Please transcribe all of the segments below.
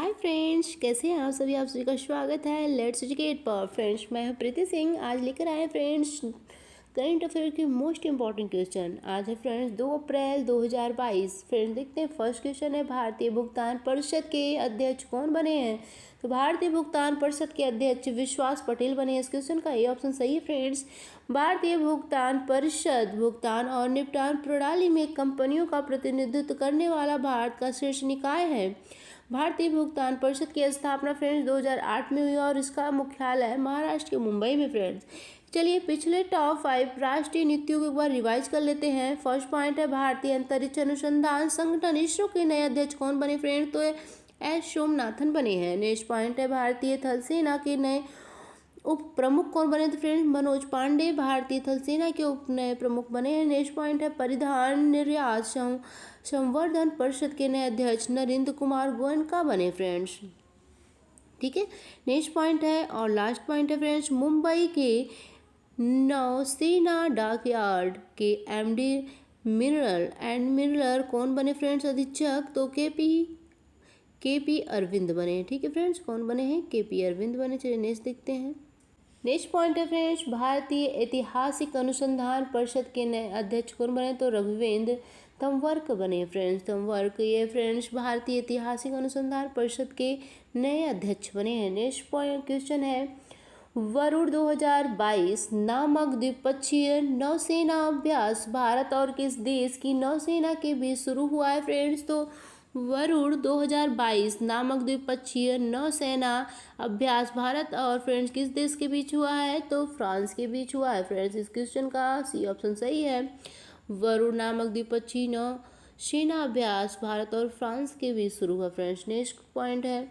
Hi friends, कैसे हैं आप सभी। आप सभी का स्वागत है लेट्स एजुकेट पर। फ्रेंड्स, मैं हूं प्रीति सिंह। आज लेकर आए फ्रेंड्स करंट अफेयर के मोस्ट इंपॉर्टेंट क्वेश्चन। आज है फ्रेंड्स 2 अप्रैल 2022। फ्रेंड्स देखते हैं, फर्स्ट क्वेश्चन है भारतीय भुगतान परिषद के अध्यक्ष कौन बने हैं। तो भारतीय भुगतान परिषद के अध्यक्ष विश्वास पटेल बने हैं। इस क्वेश्चन का ये ऑप्शन सही है फ्रेंड्स। भारतीय भुगतान परिषद भुगतान और निपटान प्रणाली में कंपनियों का प्रतिनिधित्व करने वाला भारत का शीर्ष निकाय है। भारतीय भुगतान परिषद की स्थापना फ्रेंड्स 2008 में हुई और इसका मुख्यालय महाराष्ट्र के मुंबई में। फ्रेंड्स चलिए पिछले टॉप 5 राष्ट्रीय नीतियों को एक बार रिवाइज कर लेते हैं। फर्स्ट पॉइंट है भारतीय अंतरिक्ष अनुसंधान संगठन इसरो के नए अध्यक्ष कौन बने फ्रेंड्स। तो एस सोमनाथन बने हैं। नेक्स्ट पॉइंट है भारतीय थल सेना के नए उप प्रमुख कौन बने। तो फ्रेंड्स मनोज पांडे भारतीय थल सेना के उप नए प्रमुख बने हैं। नेक्स्ट पॉइंट है परिधान निर्यात संवर्धन परिषद के नए अध्यक्ष नरेंद्र कुमार गोयनका बने फ्रेंड्स। ठीक है, नेक्स्ट पॉइंट है और लास्ट पॉइंट है फ्रेंड्स, मुंबई के नौसेना डॉकयार्ड के एमडी मिनरल कौन बने फ्रेंड्स अधीक्षक। तो केपी अरविंद बने। ठीक है फ्रेंड्स, कौन बने हैं, केपी अरविंद बने। चलिए नेक्स्ट देखते हैं। नेक्स्ट पॉइंट है फ्रेंड्स भारतीय ऐतिहासिक अनुसंधान परिषद के नए अध्यक्ष कौन बने। तो रघुवेंद्र तंवर्क बने फ्रेंड्स। तंवर्क ये फ्रेंड्स भारतीय ऐतिहासिक अनुसंधान परिषद के नए अध्यक्ष बने हैं। नेक्स्ट पॉइंट क्वेश्चन है वरुण 2022 नामक द्विपक्षीय नौसेना अभ्यास भारत और किस देश की नौसेना के बीच शुरू हुआ है फ्रेंड्स। तो वरुण 2022 नामक द्विपक्षीय नौसेना अभ्यास भारत और फ्रेंड्स किस देश के बीच हुआ है। तो फ्रांस के बीच हुआ है फ्रेंड्स। इस क्वेश्चन का सी ऑप्शन सही है। वरुण नामक द्विपक्षीय नौसेना अभ्यास भारत और फ्रांस के बीच शुरू हुआ फ्रेंड्स। नेक्स्ट पॉइंट है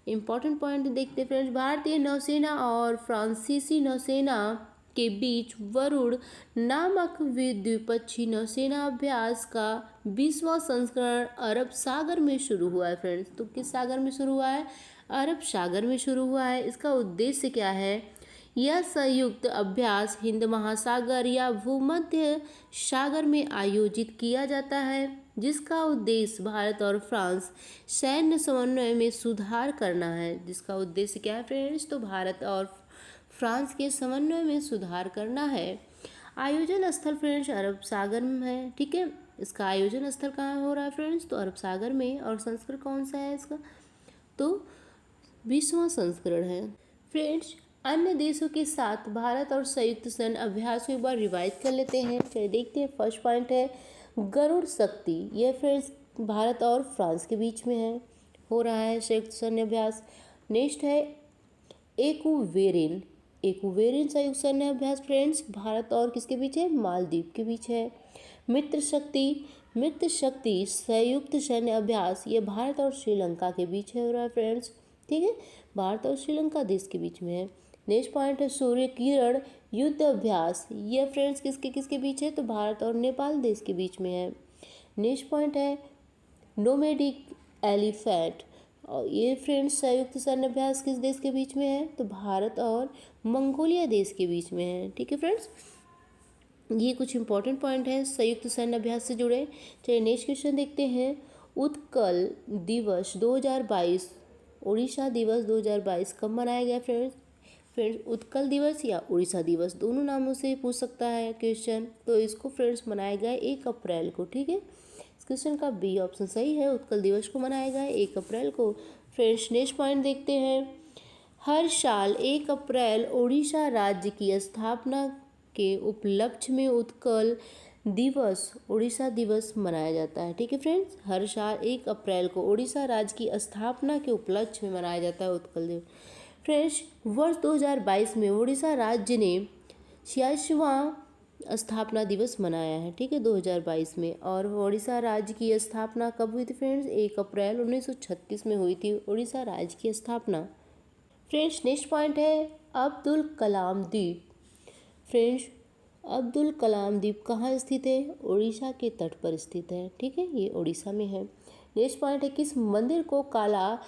इंपॉर्टेंट पॉइंट देखते हैं फ्रेंड्स, भारतीय नौसेना और फ्रांसीसी नौसेना के बीच वरुण नामक द्विपक्षीय नौसेना अभ्यास का 20वां संस्करण अरब सागर में शुरू हुआ है फ्रेंड्स। तो किस सागर में शुरू हुआ है, अरब सागर में शुरू हुआ है। इसका उद्देश्य क्या है, यह संयुक्त अभ्यास हिंद महासागर या भूमध्य सागर में आयोजित किया जाता है, जिसका उद्देश्य भारत और फ्रांस सैन्य समन्वय में सुधार करना है। जिसका उद्देश्य क्या है फ्रेंड्स, तो भारत और फ्रांस के समन्वय में सुधार करना है। आयोजन स्थल फ्रेंड्स अरब सागर में है। ठीक है, इसका आयोजन स्थल कहाँ हो रहा है फ्रेंड्स, तो अरब सागर में। और संस्करण कौन सा है इसका, तो 20वां संस्करण है फ्रेंड्स। अन्य देशों के साथ भारत और संयुक्त सैन्य अभ्यास को एक बार रिवाइज कर लेते हैं। चलिए देखते हैं। फर्स्ट पॉइंट है गरुड़ शक्ति, यह फ्रेंड्स भारत और फ्रांस के बीच में है, हो रहा है संयुक्त सैन्य अभ्यास। नेक्स्ट है एकुवेरिन संयुक्त सैन्य अभ्यास फ्रेंड्स भारत और किसके बीच है, मालदीव के बीच है। मित्र शक्ति संयुक्त सैन्य अभ्यास ये भारत और श्रीलंका के बीच है, हो रहा है फ्रेंड्स। ठीक है, भारत और श्रीलंका देश के बीच में है। नेक्स्ट पॉइंट है सूर्य किरण युद्ध अभ्यास, ये फ्रेंड्स किसके बीच है, तो भारत और नेपाल देश के बीच में है। नेक्स्ट पॉइंट है नोमैडिक एलिफेंट, और ये फ्रेंड्स संयुक्त सैन्य अभ्यास किस देश के बीच में है, तो भारत और मंगोलिया देश के बीच में है। ठीक है फ्रेंड्स, ये कुछ इंपॉर्टेंट पॉइंट है संयुक्त सैन्य अभ्यास से जुड़े। चलिए नेक्स्ट क्वेश्चन देखते हैं। उत्कल दिवस 2022 उड़ीसा दिवस 2022 कब मनाया गया फ्रेंड्स उत्कल दिवस या उड़ीसा दिवस दोनों नामों से पूछ सकता है क्वेश्चन। तो इसको फ्रेंड्स मनाया गया 1 अप्रैल को। ठीक है, इस क्वेश्चन का बी ऑप्शन सही है। उत्कल दिवस को मनाया गया 1 अप्रैल को। फ्रेंड्स नेक्स्ट पॉइंट देखते हैं। हर साल 1 अप्रैल उड़ीसा राज्य की स्थापना के उपलक्ष्य में उत्कल दिवस उड़ीसा दिवस मनाया जाता है। ठीक है फ्रेंड्स, हर साल 1 अप्रैल को उड़ीसा राज्य की स्थापना के उपलक्ष्य में मनाया जाता है उत्कल दिवस। फ्रेंड्स वर्ष 2022 में उड़ीसा राज्य ने 86वां स्थापना दिवस मनाया है। ठीक है, 2022 में। और उड़ीसा राज्य की स्थापना कब हुई थी फ्रेंड्स, 1 अप्रैल 1936 में हुई थी उड़ीसा राज्य की स्थापना। फ्रेंड्स नेक्स्ट पॉइंट है अब्दुल कलाम द्वीप। फ्रेंड्स अब्दुल कलाम द्वीप कहाँ स्थित है, उड़ीसा के तट पर स्थित है। ठीक है, ये उड़ीसा में है। नेक्स्ट पॉइंट है किस मंदिर को काला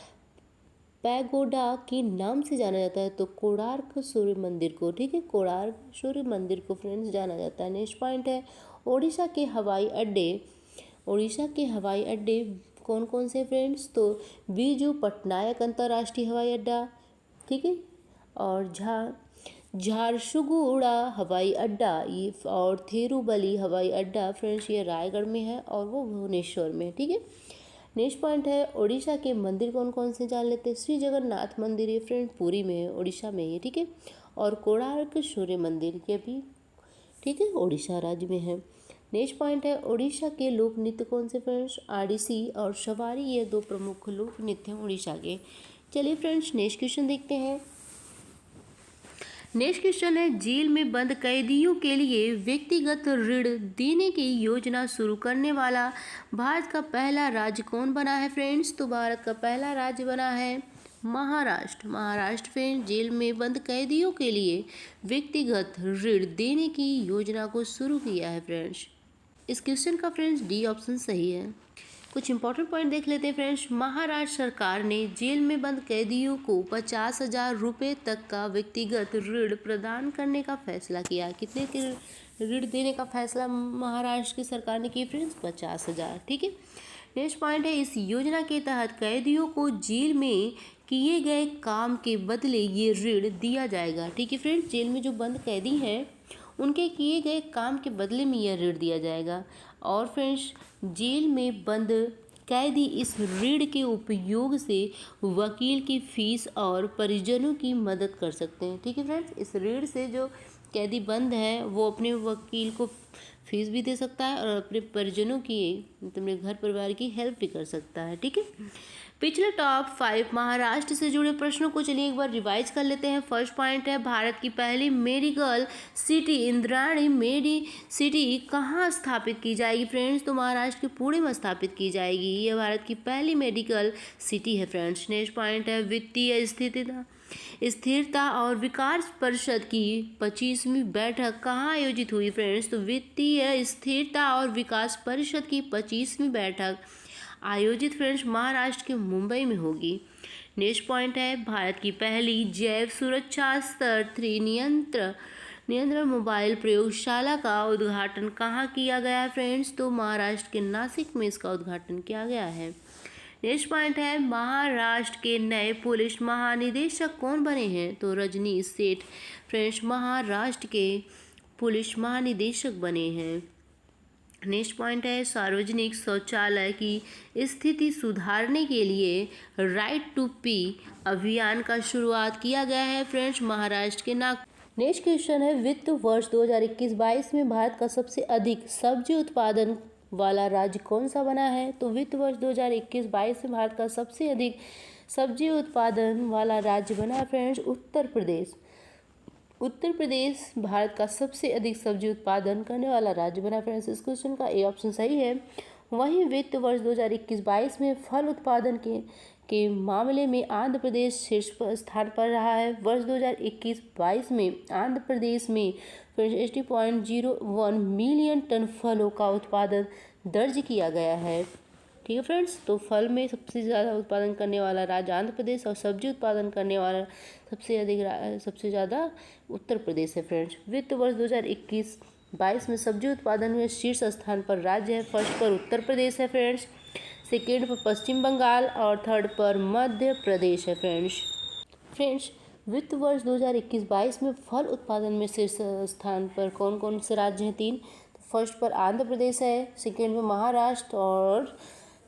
पैगोडा के नाम से जाना जाता है, तो कोणार्क सूर्य मंदिर को। ठीक है, कोणार्क सूर्य मंदिर को फ्रेंड्स जाना जाता है। नेक्स्ट पॉइंट है उड़ीसा के हवाई अड्डे कौन कौन से फ्रेंड्स? तो बीजू पटनायक अंतर्राष्ट्रीय हवाई अड्डा, ठीक है, और झारसुगुड़ा हवाई अड्डा ये, और थिरुबली हवाई अड्डा फ्रेंड्स ये रायगढ़ में है और वो भुवनेश्वर में, ठीक है। नेक्स्ट पॉइंट है उड़ीसा के मंदिर कौन कौन से जान लेते हैं? श्री जगन्नाथ मंदिर ये फ्रेंड पुरी में है, उड़ीसा में है, ठीक है, और कोणार्क सूर्य मंदिर ये भी, ठीक है, उड़ीसा राज्य में है। नेक्स्ट पॉइंट है उड़ीसा के लोक नृत्य कौन से फ्रेंड्स? आड़िसी और सवारी ये दो प्रमुख लोक नृत्य हैं उड़ीसा के। चलिए फ्रेंड्स नेक्स्ट क्वेश्चन देखते हैं। नेक्स्ट क्वेश्चन है जेल में बंद कैदियों के लिए व्यक्तिगत ऋण देने की योजना शुरू करने वाला भारत का पहला राज्य कौन बना है फ्रेंड्स? तो भारत का पहला राज्य बना है महाराष्ट्र। महाराष्ट्र में जेल में बंद कैदियों के लिए व्यक्तिगत ऋण देने की योजना को शुरू किया है फ्रेंड्स। इस क्वेश्चन का फ्रेंड्स डी ऑप्शन सही है। कुछ इंपॉर्टेंट पॉइंट देख लेते हैं फ्रेंड्स। महाराष्ट्र सरकार ने जेल में बंद कैदियों को 50,000 रुपये तक का व्यक्तिगत ऋण प्रदान करने का फैसला किया। कितने के ऋण देने का फैसला महाराष्ट्र की सरकार ने किया फ्रेंड्स? 50,000, ठीक है। नेक्स्ट पॉइंट है इस योजना के तहत कैदियों को जेल में किए गए काम के बदले ये ऋण दिया जाएगा, ठीक है फ्रेंड्स। जेल में जो बंद कैदी हैं उनके किए गए काम के बदले में यह ऋण दिया जाएगा। और फ्रेंड्स जेल में बंद कैदी इस ऋण के उपयोग से वकील की फीस और परिजनों की मदद कर सकते हैं, ठीक है फ्रेंड्स। इस ऋण से जो कैदी बंद है वो अपने वकील को फीस भी दे सकता है और अपने परिजनों की अपने घर परिवार की हेल्प भी कर सकता है, ठीक है। पिछले टॉप 5 महाराष्ट्र से जुड़े प्रश्नों को चलिए एक बार रिवाइज कर लेते हैं। फर्स्ट पॉइंट है भारत की पहली medical city Indrayani Medicity कहाँ स्थापित की जाएगी फ्रेंड्स? तो महाराष्ट्र के पुणे में स्थापित की जाएगी। यह भारत की पहली मेडिकल सिटी है फ्रेंड्स। नेक्स्ट पॉइंट है वित्तीय स्थिरता और विकास परिषद की 25वीं बैठक कहाँ आयोजित हुई फ्रेंड्स? तो वित्तीय स्थिरता और विकास परिषद की 25वीं बैठक आयोजित फ्रेंड्स महाराष्ट्र के मुंबई में होगी। नेक्स्ट पॉइंट है भारत की पहली जैव सुरक्षा स्तर 3 नियंत्रण मोबाइल प्रयोगशाला का उद्घाटन कहाँ किया गया है फ्रेंड्स? तो महाराष्ट्र के नासिक में इसका उद्घाटन किया गया है। नेक्स्ट पॉइंट है महाराष्ट्र के नए पुलिस महानिदेशक कौन बने हैं? तो रजनीश सेठ फ्रेंड्स महाराष्ट्र के पुलिस महानिदेशक बने हैं। नेक्स्ट पॉइंट है सार्वजनिक शौचालय की स्थिति सुधारने के लिए राइट टू पी अभियान का शुरुआत किया गया है फ्रेंड्स महाराष्ट्र के नागपुर। नेक्स्ट क्वेश्चन है वित्त वर्ष 2021-22 में भारत का सबसे अधिक सब्जी उत्पादन वाला राज्य कौन सा बना है? तो वित्त वर्ष 2021-22 में भारत का सबसे अधिक सब्जी उत्पादन वाला राज्य बना है फ्रेंड्स उत्तर प्रदेश। उत्तर प्रदेश भारत का सबसे अधिक सब्जी उत्पादन करने वाला राज्य बना फ्रेंड्स। इस क्वेश्चन का ए ऑप्शन सही है। वहीं वित्त वर्ष 2021-22 में फल उत्पादन के मामले में आंध्र प्रदेश शीर्ष स्थान पर रहा है। वर्ष 2021-22 में आंध्र प्रदेश में 80.01 मिलियन टन फलों का उत्पादन दर्ज किया गया है, ठीक है फ्रेंड्स। तो फल में सबसे ज़्यादा उत्पादन करने वाला राज्य आंध्र प्रदेश और सब्जी उत्पादन करने वाला सबसे ज़्यादा उत्तर प्रदेश है फ्रेंड्स। वित्त वर्ष 2021-22 में सब्जी उत्पादन में शीर्ष स्थान पर राज्य है। फर्स्ट पर उत्तर प्रदेश है फ्रेंड्स, सेकेंड पर पश्चिम बंगाल और थर्ड पर मध्य प्रदेश है फ्रेंड्स। वित्त वर्ष 2021-22 में फल उत्पादन में शीर्ष स्थान पर कौन कौन से राज्य हैं? 3। फर्स्ट पर आंध्र प्रदेश है, सेकेंड पर महाराष्ट्र और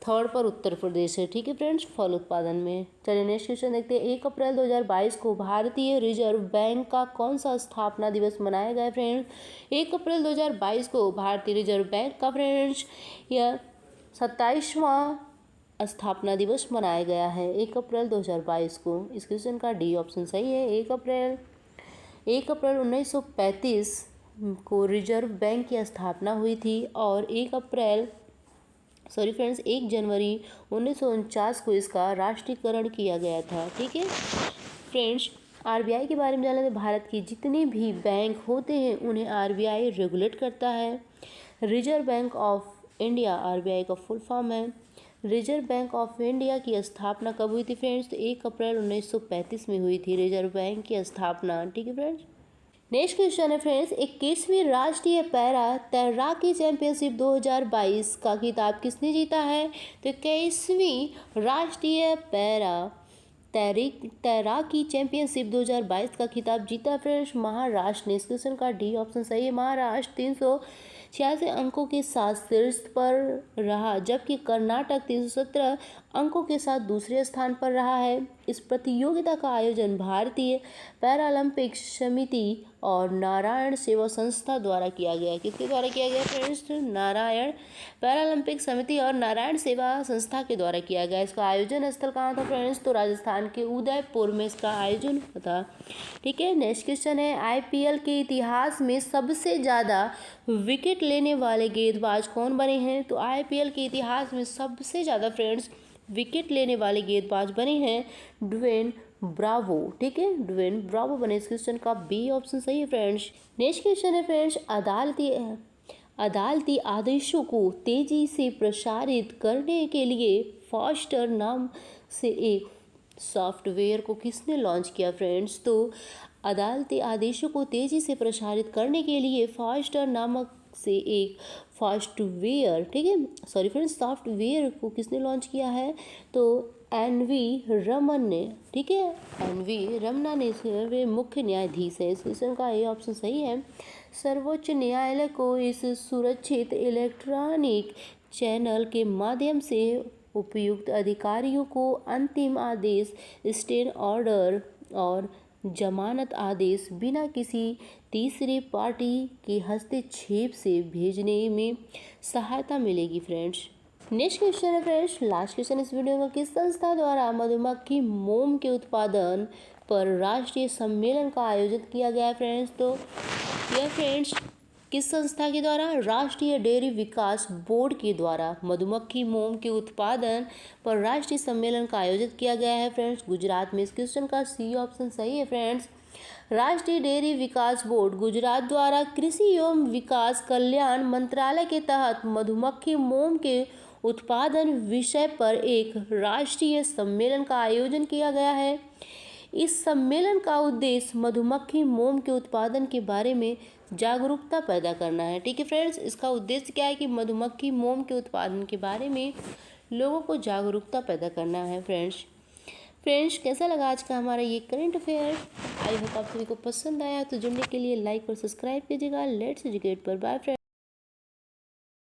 थर्ड पर उत्तर प्रदेश है, ठीक है फ्रेंड्स फल उत्पादन में। चलिए नेक्स्ट क्वेश्चन देखते हैं। 1 अप्रैल 2022 को भारतीय रिजर्व बैंक का कौन सा स्थापना दिवस मनाया गया फ्रेंड्स? 1 अप्रैल 2022 को भारतीय रिजर्व बैंक का फ्रेंड्स यह 27वां स्थापना दिवस मनाया गया है 1 अप्रैल 2022 को। इस क्वेश्चन का डी ऑप्शन सही है। 1 अप्रैल 1935 को रिजर्व बैंक की स्थापना हुई थी और 1 जनवरी 1949 को इसका राष्ट्रीयकरण किया गया था, ठीक है फ्रेंड्स। आरबीआई के बारे में जान लेते। भारत के जितने भी बैंक होते हैं उन्हें आरबीआई रेगुलेट करता है। Reserve bank of India RBI का फुल फॉर्म है। रिजर्व बैंक ऑफ इंडिया की स्थापना कब हुई थी फ्रेंड्स? तो 1 अप्रैल 1935 में हुई थी रिजर्व बैंक की स्थापना, ठीक है फ्रेंड्स। नेक्स्ट क्वेश्चन है फ्रेंड्स, 21वीं राष्ट्रीय पैरा तैराकी चैंपियनशिप 2022 का खिताब किसने जीता है? तो 21वीं राष्ट्रीय पैरा तैराकी चैंपियनशिप 2022 का खिताब जीता फ्रेंड्स महाराष्ट्र ने। इस क्वेश्चन का डी ऑप्शन सही है। महाराष्ट्र 386 अंकों के साथ शीर्ष पर रहा, जबकि कर्नाटक 317 अंकों के साथ दूसरे स्थान पर रहा है। इस प्रतियोगिता का आयोजन भारतीय पैरालंपिक समिति और नारायण सेवा संस्था द्वारा किया गया। किसके द्वारा किया गया फ्रेंड्स? नारायण पैरालंपिक समिति और नारायण सेवा संस्था के द्वारा किया गया। इसका आयोजन स्थल कहाँ था फ्रेंड्स? तो राजस्थान के उदयपुर में इसका आयोजन हुआ था। ठीक है, नेक्स्ट क्वेश्चन है, आईपीएल के इतिहास में सबसे ज़्यादा विकेट लेने वाले गेंदबाज कौन बने हैं? तो आईपीएल के इतिहास में सबसे ज़्यादा फ्रेंड्स विकेट लेने वाले गेंदबाज बने हैं ड्वेन ब्रावो। ठीक है, ड्वेन ब्रावो बने। इस क्वेश्चन का बी ऑप्शन सही है फ्रेंड्स। नेक्स्ट क्वेश्चन है फ्रेंड्स, अदालती आदेशों को तेजी से प्रसारित करने के लिए फास्टर नाम से एक सॉफ्टवेयर को किसने लॉन्च किया फ्रेंड्स? तो अदालती आदेशों को तेजी से प्रसारित करने के लिए फास्टर नामक से एक फास्टवेयर, ठीक है, सॉरी फ्रेंड्स, सॉफ्टवेयर को किसने लॉन्च किया है? तो एन.वी. रमन ने। ठीक है, एन.वी. रमना ने वे मुख्य न्यायाधीश है। इस क्वेश्चन का ए ऑप्शन सही है। सर्वोच्च न्यायालय को इस सुरक्षित इलेक्ट्रॉनिक चैनल के माध्यम से उपयुक्त अधिकारियों को अंतिम आदेश, स्टे ऑर्डर और जमानत आदेश बिना किसी तीसरी पार्टी के हस्तक्षेप से भेजने में सहायता मिलेगी फ्रेंड्स। नेक्स्ट क्वेश्चन है फ्रेंड्स, लास्ट क्वेश्चन इस वीडियो में, किस संस्था द्वारा मधुमक्खी मोम के उत्पादन पर राष्ट्रीय सम्मेलन का आयोजन किया गया है फ्रेंड्स? तो यह फ्रेंड्स किस संस्था के द्वारा? राष्ट्रीय डेयरी विकास बोर्ड के द्वारा मधुमक्खी मोम के उत्पादन पर राष्ट्रीय सम्मेलन का आयोजित किया गया है फ्रेंड्स गुजरात में। इस क्वेश्चन का सी ऑप्शन सही है फ्रेंड्स। राष्ट्रीय डेयरी विकास बोर्ड गुजरात द्वारा कृषि एवं विकास कल्याण मंत्रालय के तहत मधुमक्खी मोम के उत्पादन विषय पर एक राष्ट्रीय सम्मेलन का आयोजन किया गया है। इस सम्मेलन का उद्देश्य मधुमक्खी मोम के उत्पादन के बारे में जागरूकता पैदा करना है। ठीक है फ्रेंड्स, इसका उद्देश्य क्या है कि मधुमक्खी मोम के उत्पादन के बारे में लोगों को जागरूकता पैदा करना है फ्रेंड्स कैसा लगा आज का हमारा ये करंट अफेयर? आई होप आप सभी को पसंद आया। तो जुड़ने के लिए लाइक और सब्सक्राइब कीजिएगा लेट्स एजुकेट पर। Bye friends.